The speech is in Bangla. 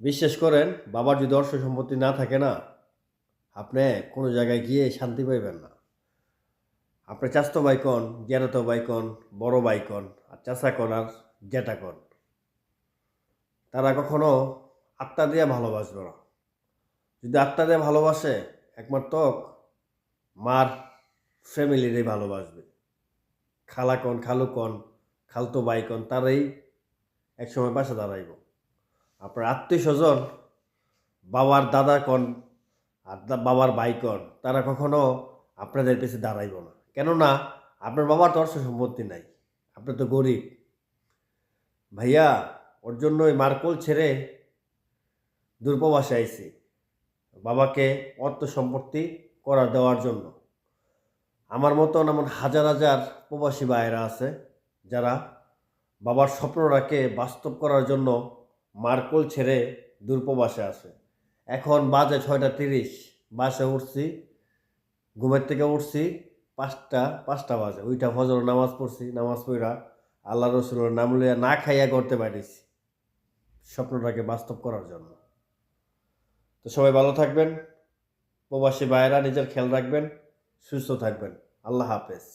বিশ্বাস করেন, বাবার যদি অর্থ সম্পত্তি না থাকে না, আপনি কোনো জায়গায় গিয়ে শান্তি পাইবেন না। আপনার চাচাতো ভাই কন, জ্যাঠাতো ভাই কন, বড় ভাই কন, আর চাচা কন আর জ্যাঠা কন, তারা কখনো আত্মা দিয়ে ভালোবাসবে না। যদি আত্মা দিয়ে ভালোবাসে, একমাত্র মার ফ্যামিলিরই ভালোবাসবে। খালা কন, খালু কন, খালতো ভাই কন, তারাই একসময় পাশে দাঁড়াইব। আপনার আত্মীয়-স্বজন, বাবার দাদা কন আর বাবার ভাই কন, তারা কখনো আপনাদের পেছে দাঁড়াইব না। কেননা আপনার বাবার তো অর্থ সম্পত্তি নাই। আপনি তো গরিব। ভাইয়া, ওর জন্য ওই মার্কোল ছেড়ে দূরপ্রবাসে আইছি। বাবাকে অর্থ সম্পত্তি করা দেওয়ার জন্য। আমার মতন এমন হাজার হাজার প্রবাসী ভাইয়েরা আছে, যারা বাবার স্বপ্নটাকে বাস্তব করার জন্য মার্কোল ছেড়ে দূরপ্রবাসে আছে। এখন বাজে 6:30, বাসে উঠছি, ঘুমের থেকে উঠছি 5টা বাজে। ওইটা ফজর নামাজ পড়ছি, নামাজ পড়া আল্লাহ রসুলের নাম লইয়া না খাইয়া করতে পারিছি স্বপ্নটাকে বাস্তব করার জন্য। তো সবাই ভালো থাকবেন, প্রবাসী ভাইয়েরা নিজের খেয়াল রাখবেন, সুস্থ থাকবেন। আল্লাহ হাফেজ।